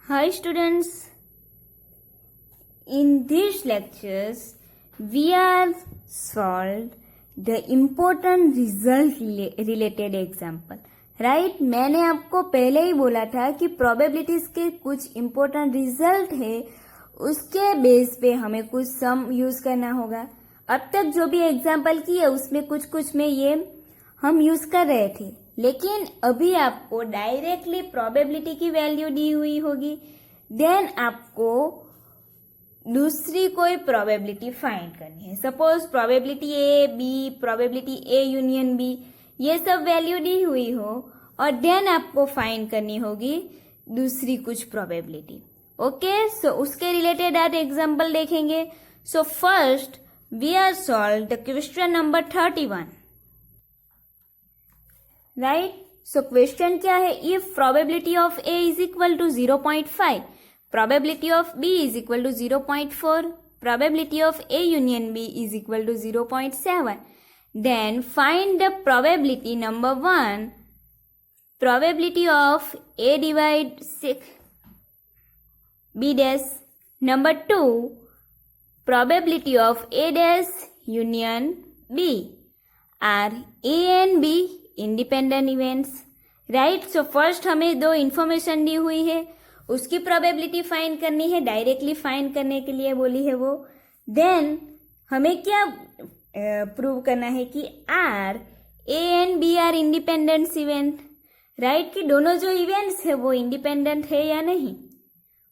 Hi students, in these lectures we are solved the important result related example. Right मैंने आपको पहले ही बोला था कि प्रोबेबिलिटीज के कुछ इम्पोर्टेंट रिजल्ट है, उसके बेस पे हमें कुछ सम यूज करना होगा. अब तक जो भी एग्जाम्पल किए उसमें कुछ कुछ में ये हम यूज कर रहे थे, लेकिन अभी आपको डायरेक्टली प्रोबेबिलिटी की वैल्यू दी हुई होगी, देन आपको दूसरी कोई प्रोबेबिलिटी फाइंड करनी है. Suppose probability A B, probability A union B, ये सब वैल्यू दी हुई हो और देन आपको फाइंड करनी होगी दूसरी कुछ प्रोबेबिलिटी. ओके, सो उसके रिलेटेड आज एग्जाम्पल देखेंगे. So first we are solve the question number 31. Right, so question क्या है? If probability of A is equal to 0.5, probability of B is equal to 0.4, probability of A union B is equal to 0.7. Then find the probability number 1, probability of A divide 6 B dash. Number 2, probability of A dash union B. Are A and B independent events? Right, so first हमें दो information दी हुई है, उसकी probability find करनी है. Directly find करने के लिए बोली है वो. देन हमें क्या प्रूव करना है कि are A and B are independent event. Right, कि दोनों जो इवेंट्स है वो इंडिपेंडेंट है या नहीं.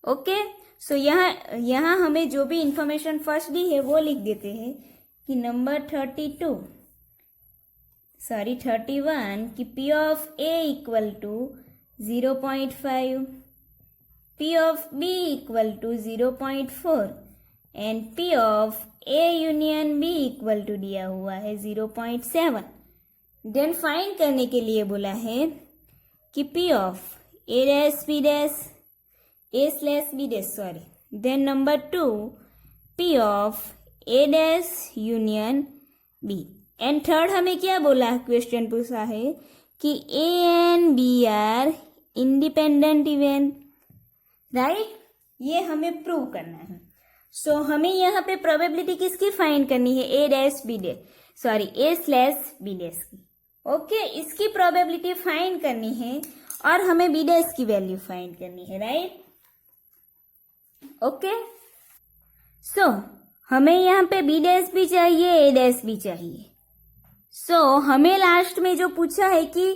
ओके, सो यहाँ हमें जो भी इंफॉर्मेशन फर्स्ट दी है वो लिख देते हैं कि नंबर 31 कि P of A equal to 0.5, P of B equal to 0.4 and P of A union B equal to दिया हुआ है 0.7. देन फाइंड करने के लिए बोला है कि P of A dash B dash A slash B dash sorry. Then number 2 P of A dash union B. And third हमें क्या बोला, क्वेश्चन पूछा है कि A and B are independent event. Right, ये हमें प्रूव करना है. सो हमें यहाँ पे प्रोबेबिलिटी किसकी फाइंड करनी है? A dash B dash sorry A slash B dash की. ओके, इसकी प्रोबेबिलिटी फाइंड करनी है और हमें बी डैश की वैल्यू फाइंड करनी है. राइट, ओके, सो हमें यहाँ पे बी डैश भी चाहिए, ए डैश भी चाहिए. सो हमें लास्ट में जो पूछा है कि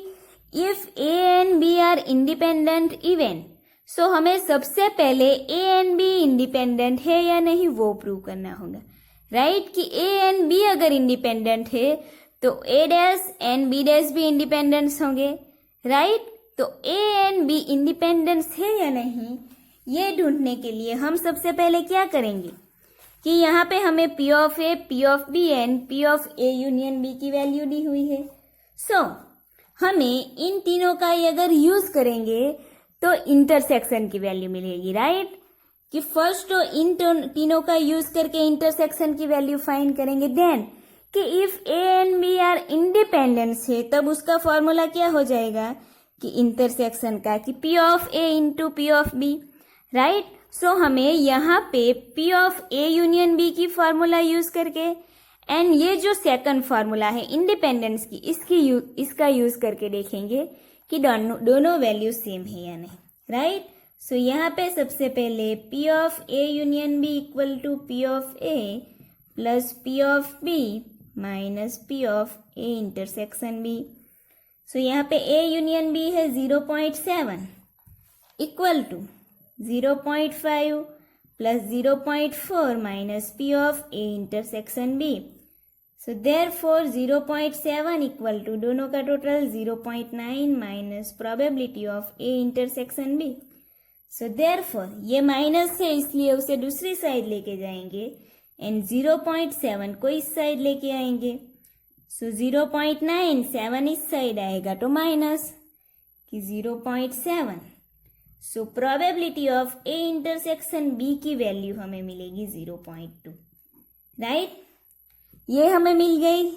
if A and B are independent event, so हमें सबसे पहले ए एंड बी इंडिपेंडेंट है या नहीं वो प्रूव करना होगा. राइट, कि ए एंड बी अगर इंडिपेंडेंट है तो ए डैश एंड बी डैश भी इंडिपेंडेंस होंगे. राइट, तो ए एंड बी इंडिपेंडेंस है या नहीं ये ढूंढने के लिए हम सबसे पहले क्या करेंगे कि यहाँ पे हमें P of A, P of B and P of A union B की वैल्यू दी हुई है. सो हमें इन तीनों का अगर यूज करेंगे तो इंटरसेक्शन की वैल्यू मिलेगी. राइट, कि फर्स्ट तो इन तीनों का यूज करके इंटरसेक्शन की वैल्यू फाइंड करेंगे. देन कि if A and B are independence है तब उसका फॉर्मूला क्या हो जाएगा कि इंटरसेक्शन का कि P of A into P of B. Right, so हमें यहाँ पे P of A union B की फॉर्मूला यूज करके एंड ये जो सेकंड फॉर्मूला है इंडिपेंडेंस की, इसका यूज करके देखेंगे कि दोनों वैल्यू सेम है या नहीं. राइट, सो यहाँ पे सबसे पहले P of A union B equal to P of A plus P of B minus P of A intersection B. So यहाँ पे ए यूनियन बी है 0.7 equal to 0.5 plus 0.4 minus P of A intersection B. So therefore 0.7 equal to दोनों का total 0.9 minus probability of A intersection B. So therefore ये minus है इसलिए उसे दूसरी साइड लेके जाएंगे एंड 0.7 को इस साइड लेके आएंगे. सो 0.9 7 इस साइड आएगा तो माइनस कि 0.7. So probability of A intersection B की वैल्यू हमें मिलेगी 0.2. राइट, ये हमें मिल गई.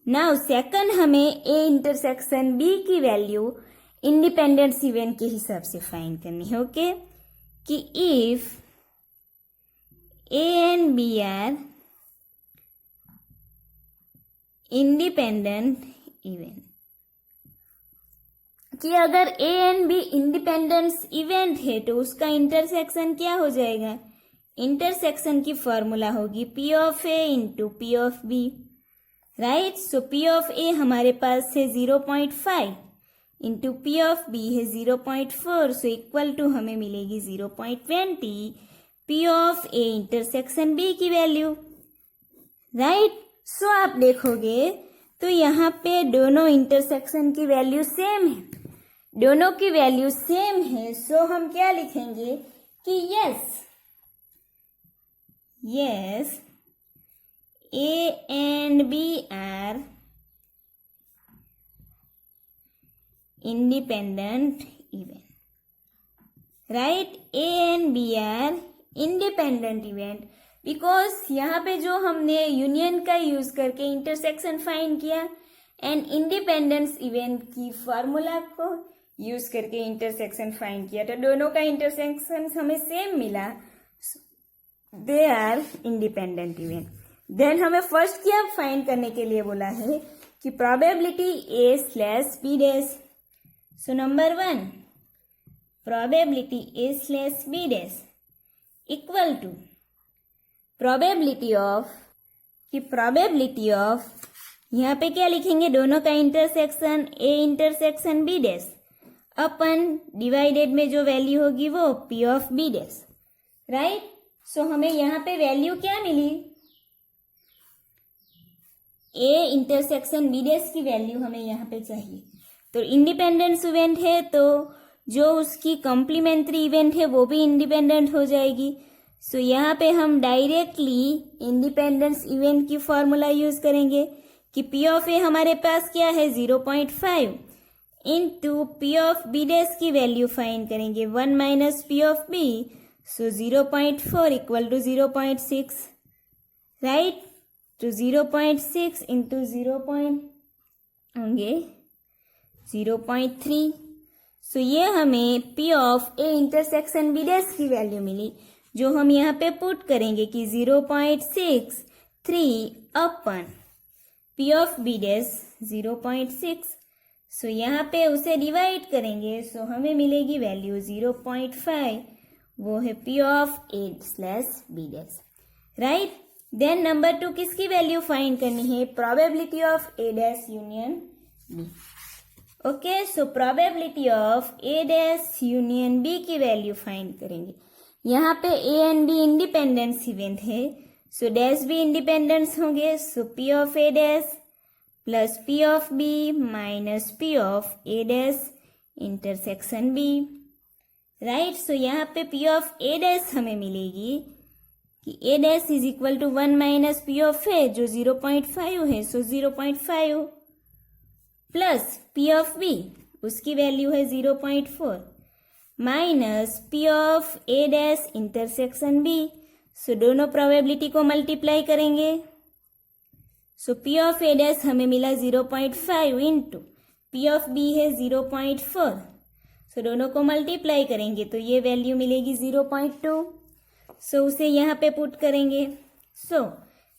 नाउ सेकंड हमें ए इंटरसेक्शन बी की वैल्यू इंडिपेंडेंस इवेंट के हिसाब से फाइंड करनी है. ओके, कि if A and B are independent event, कि अगर A and B independence event है तो उसका इंटरसेक्शन क्या हो जाएगा, इंटरसेक्शन की फॉर्मूला होगी P of A into P of B, right. So P of A हमारे पास है 0.5 इंटू पी ऑफ बी है 0.4, सो इक्वल टू हमें मिलेगी 0.20 P of A intersection B की वैल्यू, राइट। सो आप देखोगे तो यहाँ पे दोनों इंटरसेक्शन की वैल्यू सेम है, दोनों की वैल्यू सेम है। सो हम क्या लिखेंगे कि yes A and B are independent event, right. A and B are independent event, because यहाँ पे जो हमने यूनियन का यूज करके इंटरसेक्शन फाइंड किया एंड इंडिपेंडेंस इवेंट की फॉर्मूला को यूज करके इंटरसेक्शन फाइंड किया, तो दोनों का इंटरसेक्शन हमें सेम मिला, they are independent event. Then हमें फर्स्ट क्या फाइंड करने के लिए बोला है कि probability A slash B dash. So number 1 probability A slash B dash equal to probability of यहाँ पे क्या लिखेंगे, दोनों का intersection A intersection B dash upon divided में जो वैल्यू होगी वो P of B dash, right. So हमें यहाँ पे वैल्यू क्या मिली, ए इंटरसेक्शन बी डैश की वैल्यू हमें यहाँ पे चाहिए। तो इंडिपेंडेंस इवेंट है तो जो उसकी कॉम्प्लीमेंट्री इवेंट है वो भी इंडिपेंडेंट हो जाएगी। सो यहाँ पे हम डायरेक्टली इंडिपेंडेंस इवेंट की फॉर्मूला यूज करेंगे कि पी ऑफ ए हमारे पास क्या है 0.5 into P of B dash की वैल्यू फाइंड करेंगे 1 minus P of B, so 0.4 equal to 0.6, right. तो 0.6 इंटू 0.3, सो ये हमें P of A intersection B dash की वैल्यू मिली, जो हम यहाँ पे पुट करेंगे कि 0.63 upon P of B dash 0.6, so यहाँ पे उसे डिवाइड करेंगे, सो हमें मिलेगी वैल्यू 0.5, वो है P of A slash B dash, right. Then number 2 किसकी वैल्यू फाइंड करनी है, probability of A dash union B. Okay, so probability of A dash union B की वैल्यू फाइंड करेंगे। यहाँ पे A and B independence event है, so dash भी independence होंगे, so P of A dash plus P of B minus P of A dash intersection B, right. So यहाँ पे P of A dash हमें मिलेगी कि A dash is equal to 1 minus P of A जो 0.5 है, so 0.5 plus P of B उसकी value है 0.4 minus P of A dash intersection B, so दोनों प्रोबेबिलिटी को मल्टीप्लाई करेंगे, so P of A dash हमें मिला 0.5 इंटू पी ऑफ बी है 0.4, सो दोनों को मल्टीप्लाई करेंगे तो ये वैल्यू मिलेगी 0.2, सो उसे यहाँ पे पुट करेंगे, सो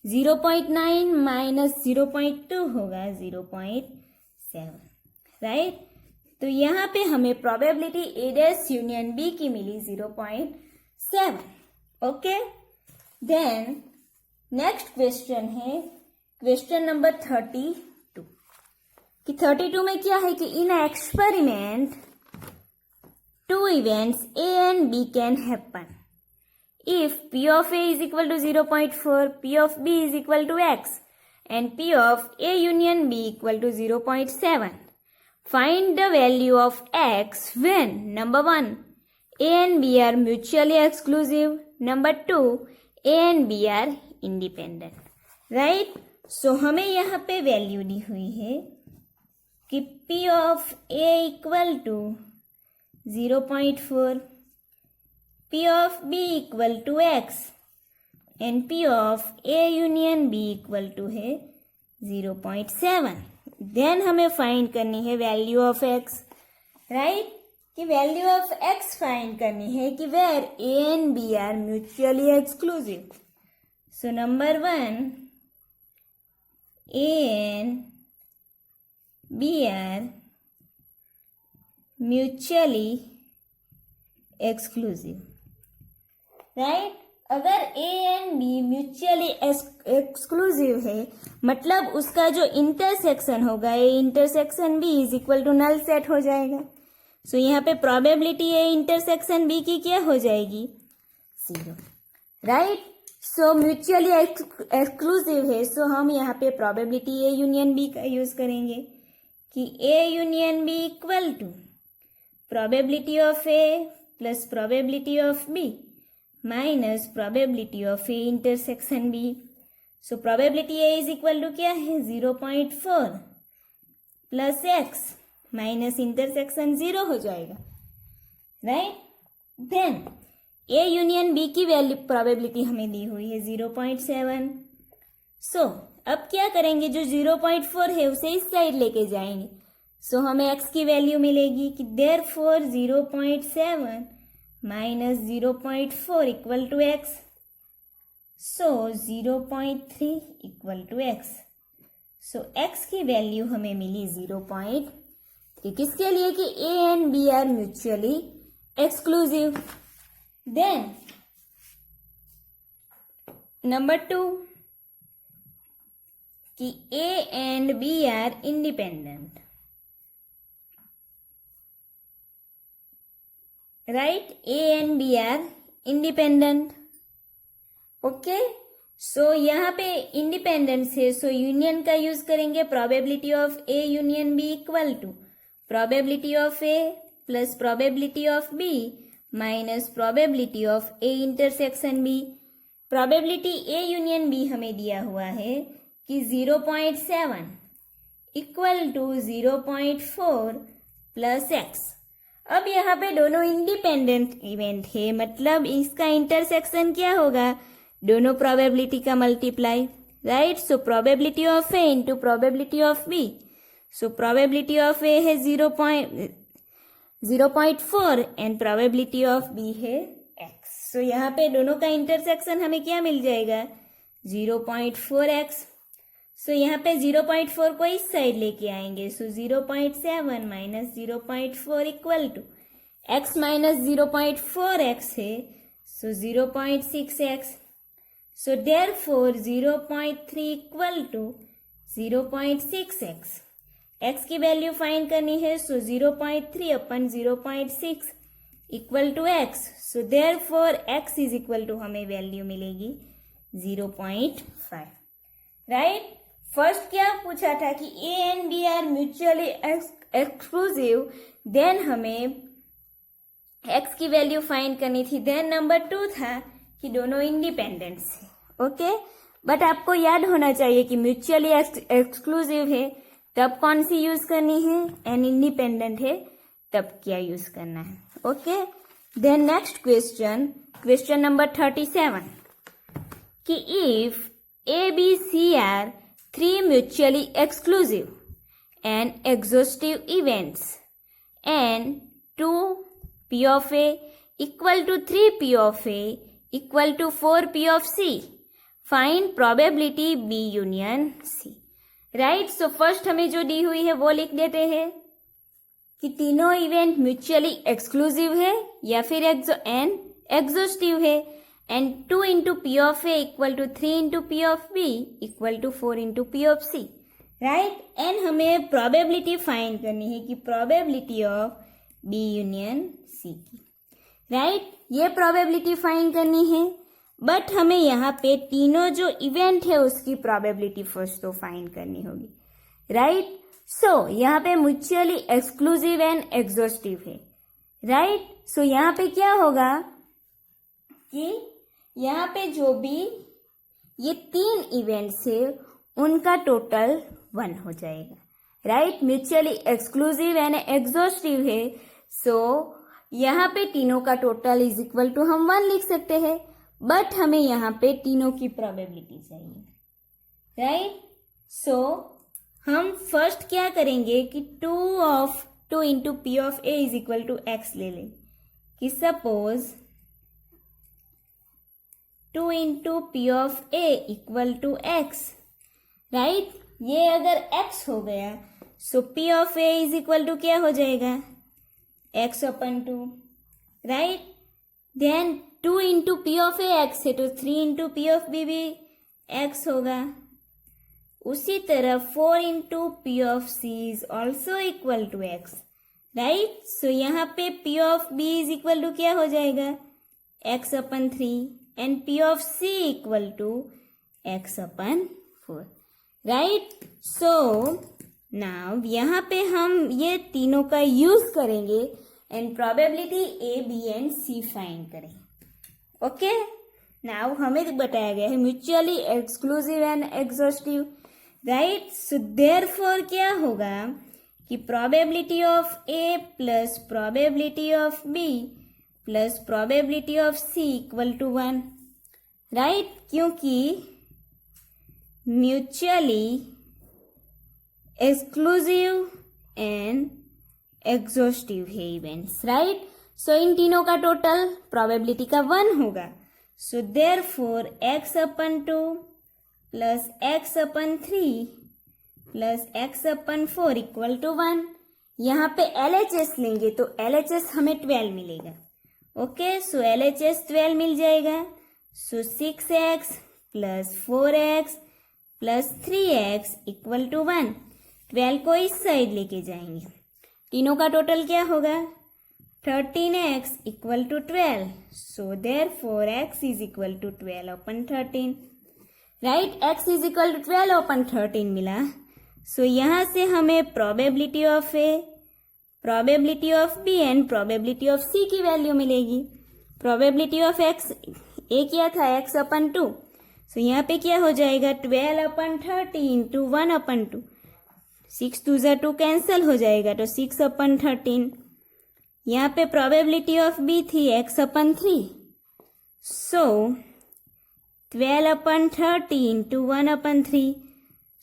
0.9 माइनस 0.2 होगा 0.7, राइट। तो यहाँ पे हमें probability A dash union B की मिली 0.7, ओके। देन नेक्स्ट क्वेश्चन है क्वेश्चन नंबर 32 कि 32 में क्या है कि in experiment 2 events A and B can happen if p of a is equal to 0.4, p of b is equal to x and p of a union b equal to 0.7. Find the value of x when number 1 a and b are mutually exclusive, number 2 a and b are independent, right? So हमें यहाँ पे value दी हुई है कि p of a equal to 0.4, P of B equal to X and P of A union B equal to है 0.7. Then हमें find करनी है वैल्यू ऑफ X, राइट। कि वैल्यू ऑफ एक्स फाइंड करनी है कि where A and B are mutually exclusive. So number 1, A and B are mutually exclusive. Right, अगर A and B mutually exclusive है मतलब उसका जो इंटरसेक्शन होगा A intersection B is equal to null set हो जाएगा. सो यहाँ पे प्रोबेबिलिटी ए इंटरसेक्शन बी की क्या हो जाएगी? 0. राइट, सो म्यूचुअली एक्सक्लूसिव है. सो हम यहाँ पे प्रोबेबिलिटी ए यूनियन बी का यूज करेंगे कि A union B equal to probability of A plus probability of B minus probability of A intersection B. So probability A is equal to क्या है? 0.4 plus x minus intersection 0 हो जाएगा. Right, then A union B की value probability हमें दी हुई है 0.7. सो अब क्या करेंगे? जो 0.4 है उसे इस साइड लेके जाएंगे. सो हमें एक्स की वैल्यू मिलेगी कि therefore 0.7 minus 0.4 equal to X. So 0.3 equal to X. So X की वैल्यू हमें मिली 0.3. किसके लिए? कि A and B are mutually exclusive. Then number 2 कि A and B are independent. Right, A and B are independent. Okay, so यहाँ पे independence है. सो यूनियन का यूज करेंगे. Probability of A union B equal to probability of A plus probability of B minus probability of A intersection B. Probability A union B हमें दिया हुआ है कि 0.7 इक्वल टू 0.4 प्लस एक्स. अब यहाँ पे दोनों इंडिपेंडेंट इवेंट है मतलब इसका इंटरसेक्शन क्या होगा? दोनों प्रोबेबिलिटी का multiply. Right, so probability of A into probability of B. So probability of A है 0.4 एंड प्रोबेबिलिटी ऑफ बी है एक्स. सो यहाँ पे दोनों का इंटरसेक्शन हमें क्या मिल जाएगा? 0.4x. सो यहाँ पे 0.4 को इस साइड लेके आएंगे. So 0.7 minus 0.4 equal to X minus 0.4x है. So 0.6x. So therefore 0.3 equal to 0.6x. X की वैल्यू फाइंड करनी है. So 0.3 upon 0.6 equal to X. So therefore X is equal to हमें वैल्यू मिलेगी 0.5. राइट, फर्स्ट क्या पूछा था कि A and B are mutually exclusive. Then हमें एक्स की वैल्यू फाइंड करनी थी. देन नंबर 2 था कि दोनों इंडिपेंडेंट है. ओके, बट आपको याद होना चाहिए कि म्यूचुअली एक्सक्लूसिव है तब कौन सी यूज करनी है, एंड इंडिपेंडेंट है तब क्या यूज करना है. Okay, then next question number 37 कि if A B C are 3 mutually exclusive and exhaustive events and 2 P of A equal to 3 P of A equal to 4 P of C. Find probability B union C. Right, so first हमें जो दी हुई है वो लिख देते हैं कि तीनों इवेंट म्यूचुअली एक्सक्लूसिव है या फिर एग्जॉस्टिव है. And 2 into P of A equal to 3 into P of B equal to 4 into P of C. Right? And हमें probability find करनी है कि probability of B union C की. Right? ये probability find करनी है. बट हमें यहाँ पे तीनों जो इवेंट है उसकी probability फर्स्ट तो find करनी होगी. Right? So यहाँ पे mutually exclusive and exhaustive है. Right? So यहाँ पे क्या होगा कि यहाँ पे जो भी ये 3 इवेंट्स है उनका टोटल 1 हो जाएगा. Right, mutually exclusive and exhaustive है. सो यहाँ पे तीनों का टोटल इज इक्वल टू हम 1 लिख सकते हैं. बट हमें यहाँ पे तीनों की प्रोबेबिलिटी चाहिए. राइट, सो हम फर्स्ट क्या करेंगे कि 2 of 2 into P of A is equal to X ले लें कि suppose 2 into P of A equal to X, right. ये अगर x हो गया so P of A is equal to क्या हो जाएगा, x upon 2, right. Then 2 into P of A X है तो 3 इंटू पी ऑफ बी भी x होगा। उसी तरह 4 into P of C is also equal to X, right. So यहाँ पे P of B is equal to क्या हो जाएगा, x upon 3 and P of C equal to x upon 4, right. So now यहाँ पे हम ये तीनों का यूज करेंगे and probability A B and C find करेंगे। ओके, नाउ हमें बताया गया है mutually exclusive and exhaustive, right. So therefore क्या होगा कि probability of A plus probability of B plus probability of C equal to 1, right. क्योंकि म्यूचुअली एक्सक्लूसिव एंड एग्जॉस्टिव है इवेंट्स, राइट। सो इन तीनों का टोटल प्रोबेबिलिटी का 1 होगा। So therefore x upon 2 plus x upon 3 plus x upon 4 equal to 1। यहाँ पे LHS लेंगे तो LHS हमें 12 मिलेगा। ओके, सो LHS 12 मिल जाएगा। So 6x plus 4x plus 3x equal to 1। 12 को इस साइड लेके जाएंगे, तीनों का टोटल क्या होगा, 13x equal to 12। So therefore x is equal to 12 upon 13, right. x is equal to 12 upon 13 मिला। सो यहाँ से हमें probability of A, probability of B and probability of C की वैल्यू मिलेगी। प्रोबेबिलिटी ऑफ x ए क्या था, x upon 2। सो यहाँ पे क्या हो जाएगा, 12 अपन 30 इंटू 1 अपन 2, 6 2 जा 2 कैंसिल हो जाएगा तो 6 अपन 13। यहाँ पे प्रोबेबिलिटी ऑफ बी थी x upon 3। So 12 upon 30 into 1 upon 3,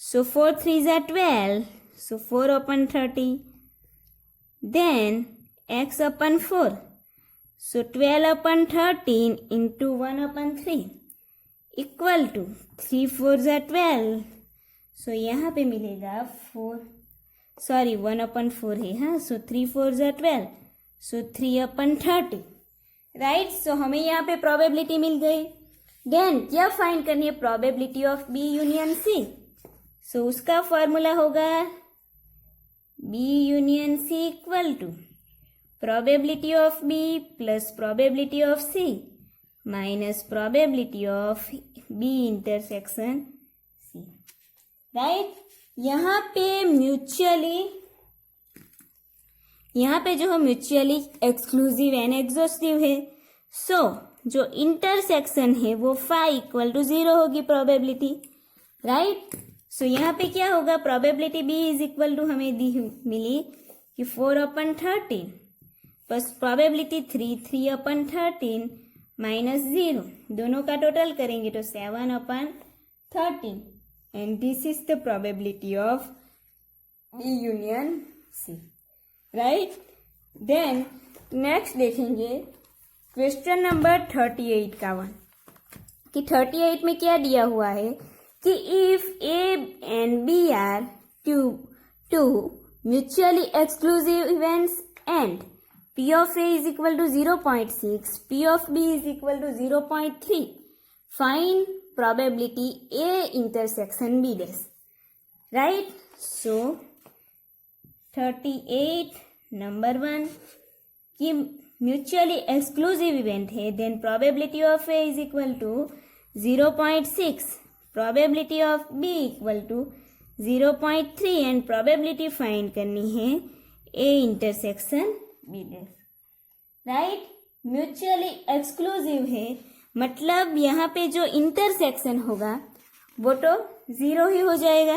so 4 3 जा 12, so 4 upon 30। Then x upon 4, so 12 upon 13 into 1 upon 3 equal to 3 4 जा 12। सो यहाँ पे मिलेगा 1 अपन 4 है, हाँ। सो 3 4 जा 12, सो 3 अपन 30, राइट। सो हमें यहाँ पे प्रोबेबिलिटी मिल गई। देन क्या फाइंड करनी है, probability of B union C. So उसका फॉर्मूला होगा B union C equal to probability of B plus probability of C minus probability of B intersection C, right. यहाँ पे जो म्यूचुअली एक्सक्लूसिव एंड एग्जॉस्टिव है, सो जो intersection है वो phi equal to 0 होगी प्रोबेबिलिटी, राइट। सो यहाँ पे क्या होगा, probability B is equal to हमें मिली कि 4 upon 13 plus probability 3 upon 13 minus 0, दोनों का टोटल करेंगे तो 7 upon 13 and this is the probability of B union C, right. Then next देखेंगे क्वेश्चन नंबर 38 का 1 कि 38 में क्या दिया हुआ है कि if A and B are two mutually exclusive events and P of A is equal to 0.6, P of B is equal to 0.3. Find probability A intersection B dash. Right? So, 38 number 1 कि mutually exclusive event है, then probability of A is equal to 0.6, probability of B equal to 0.3 and probability find करनी है A intersection B dash, right. Mutually exclusive है मतलब यहाँ पे जो intersection होगा वो तो 0 ही हो जाएगा,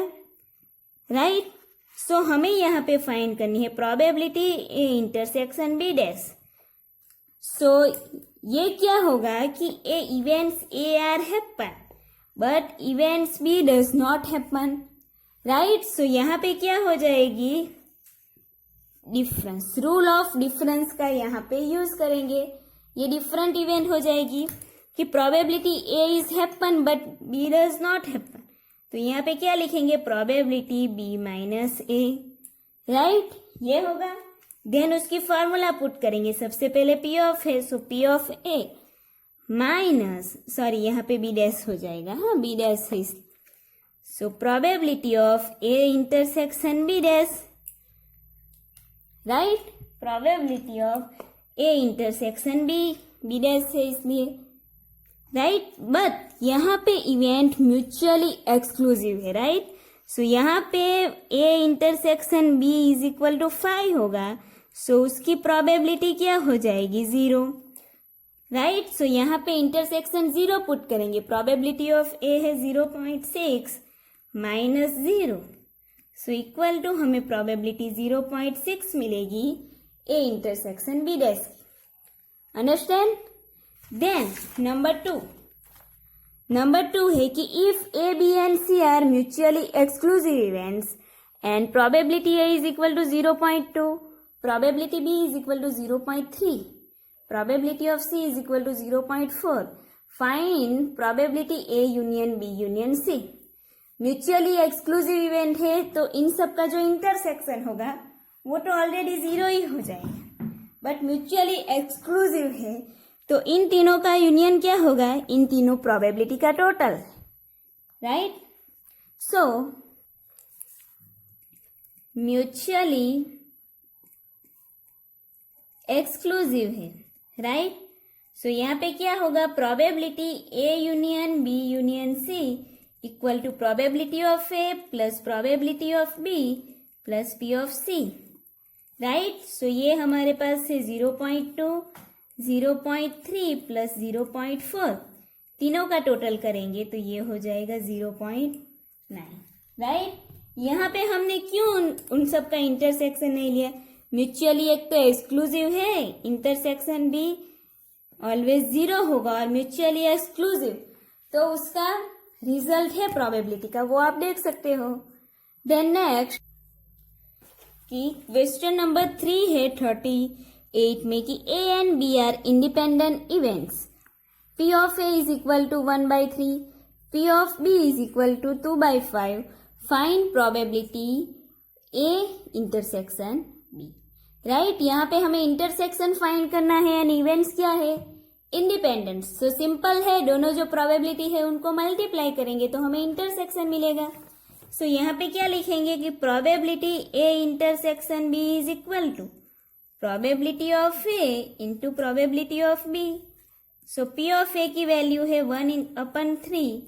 राइट। सो हमें यहाँ पे फाइंड करनी है probability A intersection B dash. So ये क्या होगा कि A events A are happen but events B does not happen, right. So यहाँ पे क्या हो जाएगी, डिफरेंस, रूल ऑफ डिफरेंस का यहाँ पे यूज करेंगे. ये डिफरेंट इवेंट हो जाएगी कि probability A is happen but B does not happen. तो यहाँ पे क्या लिखेंगे, probability B minus A, right, ये होगा. देन उसकी फॉर्मूला पुट करेंगे. सबसे पहले P of A, so P of A minus, sorry यहाँ पे बी डैश हो जाएगा, हाँ बी डैश है, so probability of A intersection B dash, right, probability of A intersection B dash है इसलिए, राइट. बट यहाँ पे इवेंट म्यूचुअली एक्सक्लूसिव है, राइट. सो यहाँ पे A intersection B is equal to 5 होगा. सो उसकी प्रोबेबिलिटी क्या हो जाएगी, 0, राइट. सो यहाँ पे इंटरसेक्शन 0 पुट करेंगे. प्रोबेबिलिटी ऑफ ए है 0.6 माइनस 0, सो इक्वल टू हमें प्रोबेबिलिटी 0.6 मिलेगी ए इंटरसेक्शन बी डैश की. अंडरस्टैंड. देन नंबर टू है कि if A B and C are mutually exclusive events and probability A is equal to 0.2, probability B is equal to 0.3, probability of C is equal to 0.4, find probability A union B union C. Mutually exclusive event है तो इन सब का जो intersection होगा वो तो already 0 ही हो जाएगा. बट म्यूचुअली एक्सक्लूसिव है तो इन तीनों का यूनियन क्या होगा, इन तीनों प्रोबेबिलिटी का total, right. So mutually exclusive है, राइट. सो यहाँ पे क्या होगा, probability A union B union C equal to probability of A plus probability of B plus P of C, right. So ये हमारे पास है 0.2, 0.3 प्लस 0.4, तीनों का टोटल करेंगे तो ये हो जाएगा 0.9, राइट. यहाँ पे हमने क्यों उन सब का इंटरसेक्शन नहीं लिया, म्यूचुअली एक तो एक्सक्लूसिव है, इंटरसेक्शन भी ऑलवेज 0 होगा, और म्यूचुअली एक्सक्लूसिव तो उसका रिजल्ट है प्रोबेबिलिटी का, वो आप देख सकते हो. देन नेक्स्ट कि क्वेश्चन नंबर 3 है 38 में कि A and B are independent events. P of A is equal to 1/3, P of B is equal to 2/5. Find probability A intersection B, right. यहाँ पे हमें इंटरसेक्शन फाइंड करना है एंड इवेंट्स क्या है, इंडिपेंडेंट. सो सिंपल है, दोनों जो प्रोबेबिलिटी है उनको मल्टीप्लाई करेंगे तो हमें इंटरसेक्शन मिलेगा. सो यहाँ पे क्या लिखेंगे कि probability A intersection B is equal to probability of A into probability of B. So P of A की वैल्यू है 1/3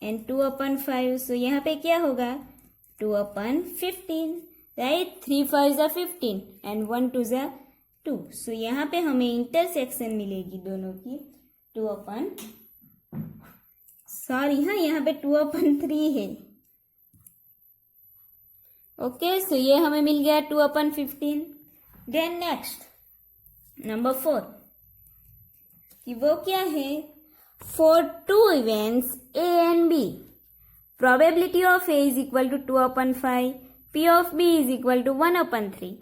एंड 2/5. सो यहाँ पे क्या होगा 2/15, राइट. 3 5 are 15 and 1 2 are 2. सो यहाँ पे हमें इंटरसेक्शन मिलेगी दोनों की 2/3 है. ओके. सो ये हमें मिल गया 2/15. देन नेक्स्ट नंबर 4 कि वो क्या है, for 2 events A and B probability of A is equal to 2/5, P of B is equal to 1/3,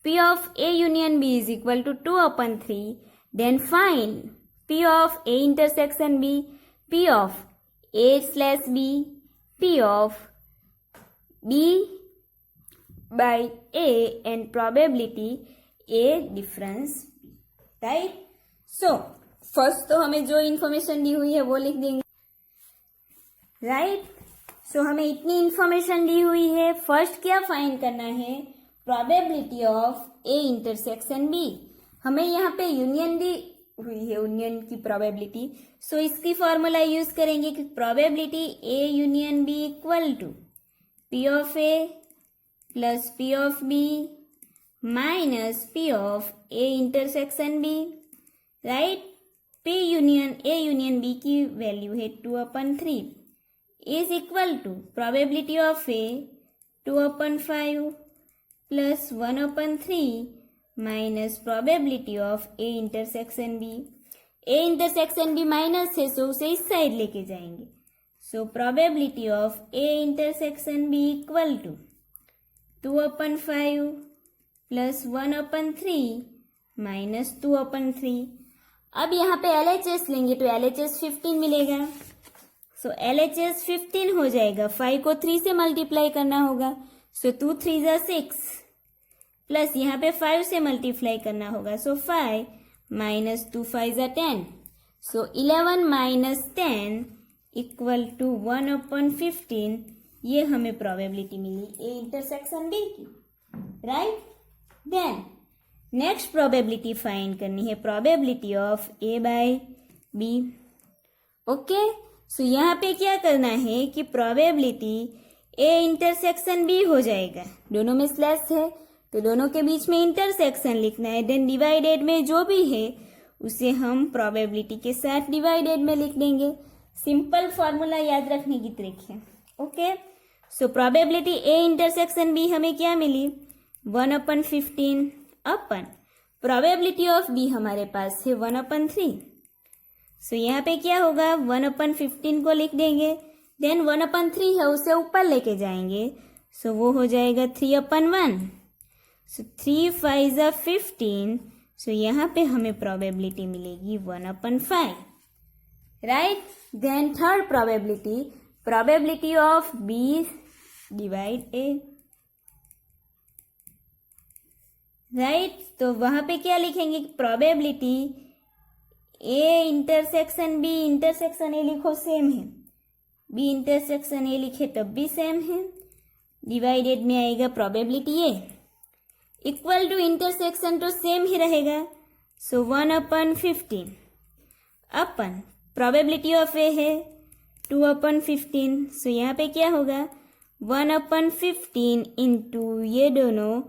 P of A union B is equal to 2/3. Then find P of A intersection B, P of A slash B, P of B by A and probability A difference B, right. So first तो हमें जो information दी हुई है वो लिख देंगे, right. So हमें इतनी इंफॉर्मेशन दी हुई है. फर्स्ट क्या फाइंड करना है, probability of A intersection B. हमें यहाँ पे यूनियन दी हुई है, यूनियन की प्रोबेबिलिटी. सो इसकी फॉर्मूला यूज करेंगे कि probability A union B equal to P of A plus P of B minus P of A intersection B, right. P union A union B की वैल्यू है 2/3 is equal to probability of A 2/5 plus 1/3 minus probability of A intersection B. A intersection B minus है सो उसे इस side लेके जाएंगे. सो probability of A intersection B equal to 2/5 plus 1/3 minus 2/3। अब यहाँ पे LHS लेंगे तो LHS 15 मिलेगा। सो LHS 15 हो जाएगा। 5 को 3 से मल्टीप्लाई करना होगा। सो 2 3 ज़ा 6 प्लस यहाँ पे 5 से मल्टीप्लाई करना होगा। सो 5 माइनस 2 5 ज़ा 10। So 11 minus 10 equal to 1/15। ये हमें प्रोबेबिलिटी मिली ए इंटरसेक्शन बी की, right. Then next probability find करनी है, probability of A by B. Okay, so यहाँ पे क्या करना है कि प्रोबेबिलिटी ए इंटरसेक्शन बी हो जाएगा। दोनों में स्लैश है तो दोनों के बीच में इंटरसेक्शन लिखना है। देन डिवाइडेड में जो भी है उसे हम प्रोबेबिलिटी के साथ डिवाइडेड में लिख देंगे। सिंपल फॉर्मूला याद रखने की ट्रिक है। Okay, so probability A intersection B हमें क्या मिली, 1/15 अपन प्रोबेबिलिटी ऑफ बी हमारे पास है 1/3। सो यहाँ पे क्या होगा, 1/15 को लिख देंगे। देन 1/3 है उसे ऊपर लेके जाएंगे। सो वो हो जाएगा 3/1। सो 3 5 ज़ा 15। सो यहाँ पे हमें प्रोबेबिलिटी मिलेगी 1/5, right. Then third probability, probability of B divide A, right. तो वहां पे क्या लिखेंगे, probability A intersection B intersection A लिखो सेम है, बी इंटरसेक्शन ए लिखे तब भी सेम है। डिवाइडेड में आएगा probability A equal to intersection तो सेम ही रहेगा। So 1/15 upon probability of A है 2/15। सो यहाँ पे क्या होगा, 1/15 इंटू ये दोनों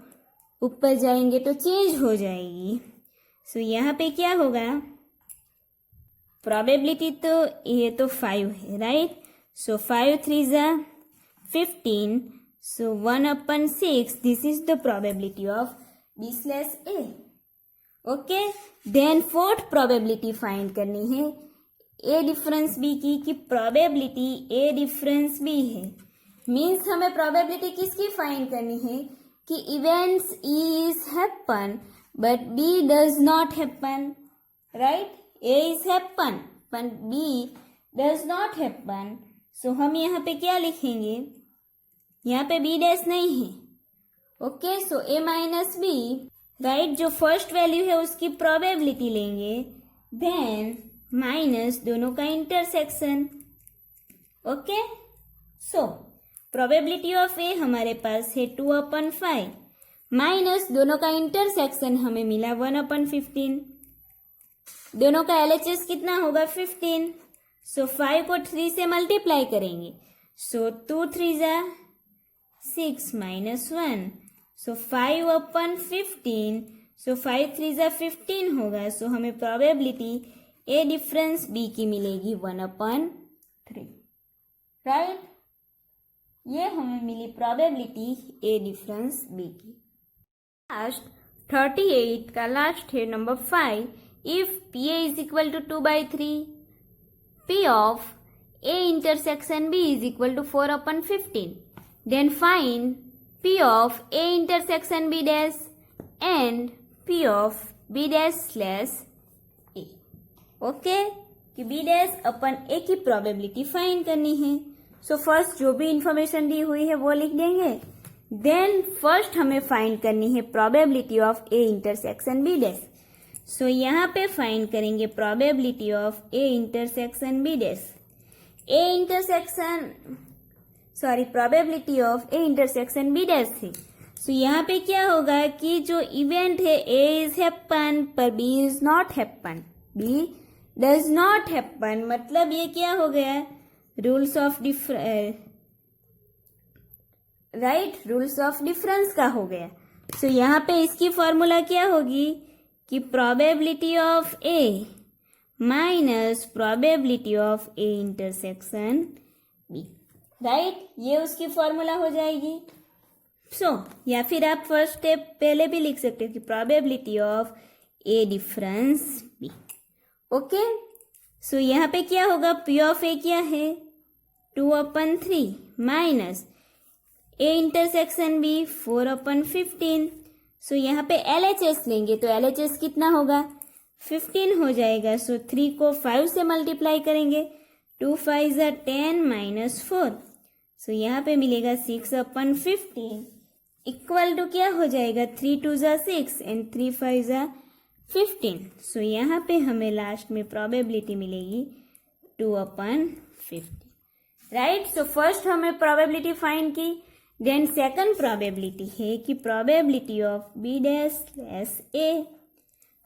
ऊपर जाएंगे तो चेंज हो जाएगी। सो यहाँ पे क्या होगा, प्रोबेबिलिटी तो ये तो 5 है, राइट। सो 5 3 ज़ा 15। So 1/6 this is the probability of B slash A. Okay, then fourth probability find करनी है ए डिफरेंस बी की, कि प्रोबेबिलिटी ए डिफरेंस बी है। मीन्स हमें प्रोबेबिलिटी किसकी फाइंड करनी है कि events is happen but B does not happen, right. A is happen but B does not happen. So हम यहाँ पे क्या लिखेंगे, यहाँ पे बी डैश नहीं है। Okay, so A minus B, right. जो फर्स्ट वैल्यू है उसकी प्रोबेबिलिटी लेंगे, देन माइनस दोनों का intersection. Okay, so probability of A हमारे पास है 2/5 माइनस दोनों का इंटरसेक्शन हमें मिला 1/15। दोनों का LHS कितना होगा, 15। सो 5 को 3 से मल्टीप्लाई करेंगे। सो 2 3 ज़ा 6 माइनस 1। सो 5/15। सो 5 3 ज़ा 15 होगा। सो हमें प्रोबेबिलिटी ए डिफरेंस बी की मिलेगी 1/3, राइट। ये हमें मिली प्रोबेबिलिटी ए डिफरेंस बी की। लास्ट 38 का लास्ट है number 5। If P A is equal to 2/3, P of A intersection B is equal to 4/15, then find P of A intersection B dash and P of B dash slash A. Okay, कि B dash upon A की probability find करनी है। So first जो भी information दी हुई है वो लिख देंगे। देन फर्स्ट हमें फाइंड करनी है probability of A intersection B dash. So यहाँ पे फाइंड करेंगे probability of A intersection B dash. A intersection probability of A intersection B dash है। सो यहाँ पे क्या होगा कि जो इवेंट है ए इज हैपन पर B is not happen, B does not happen, मतलब ये क्या हो गया, rules of rules of difference का हो गया। सो यहाँ पे इसकी फॉर्मूला क्या होगी कि probability of A minus probability of A intersection B, right. ये उसकी फॉर्मूला हो जाएगी। सो या फिर आप फर्स्ट स्टेप पहले भी लिख सकते हो कि probability of A difference B. Okay, so यहाँ पे क्या होगा, पी ऑफ ए क्या है 2/3 माइनस ए इंटरसेक्शन बी 4/15। सो यहाँ पे LHS लेंगे तो LHS कितना होगा 15 हो जाएगा। सो 3 को 5 से मल्टीप्लाई करेंगे, 2 5 ज़ा 10 - 4। सो यहाँ पे मिलेगा 6/15 इक्वल टू क्या हो जाएगा 3 2 ज़ा 6 एंड 3 5 ज़ा 15। सो यहाँ पे हमें लास्ट में प्रोबेबिलिटी मिलेगी 2/15, राइट। सो फर्स्ट हमें प्रोबेबिलिटी फाइंड की, देन सेकंड प्रोबेबिलिटी है कि probability of B dash slash A।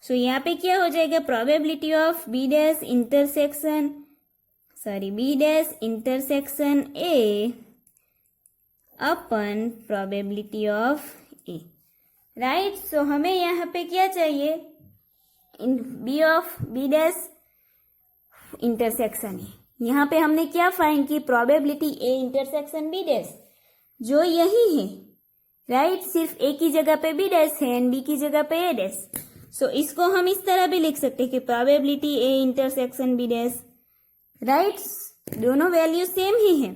So यहाँ पे क्या हो जाएगा probability of B dash intersection A upon probability of A, right. So हमें यहाँ पे क्या चाहिए B डैश इंटरसेक्शन A। यहाँ पे हमने क्या फाइंड की probability A intersection B dash, जो यही है, राइट। सिर्फ A की जगह पे B डैश है एंड B की जगह पे A डैश। सो इसको हम इस तरह भी लिख सकते हैं कि probability A intersection B dash, right. दोनों वैल्यू सेम ही है।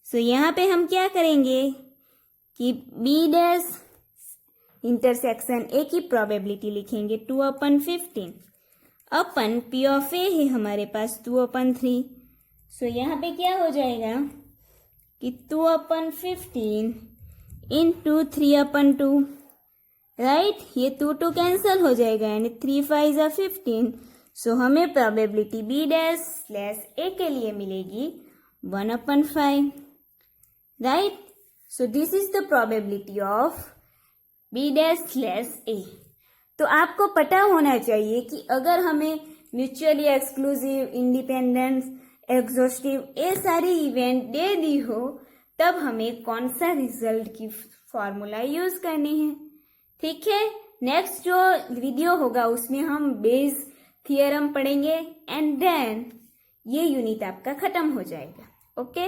सो यहाँ पे हम क्या करेंगे कि B डैश इंटरसेक्शन A की प्रोबेबिलिटी लिखेंगे 2/15 अपन P ऑफ A है हमारे पास 2/3। सो यहाँ पे क्या हो जाएगा कि 2/15 इंटू 3/2, राइट। ये 2 कैंसिल हो जाएगा एंड 3 5 ज़ा 15। सो हमें probability B dash slash A के लिए मिलेगी 1/5, right. So this is the probability of B dash slash A। तो आपको पता होना चाहिए कि अगर हमें म्यूचुअली एक्सक्लूसिव, इंडिपेंडेंस, एग्जॉस्टिव ये सारी इवेंट दे दी हो तब हमें कौन सा रिजल्ट की फॉर्मूला यूज करनी है, ठीक है। नेक्स्ट जो वीडियो होगा उसमें हम बेस थियरम पढ़ेंगे एंड देन ये यूनिट आपका खत्म हो जाएगा। ओके।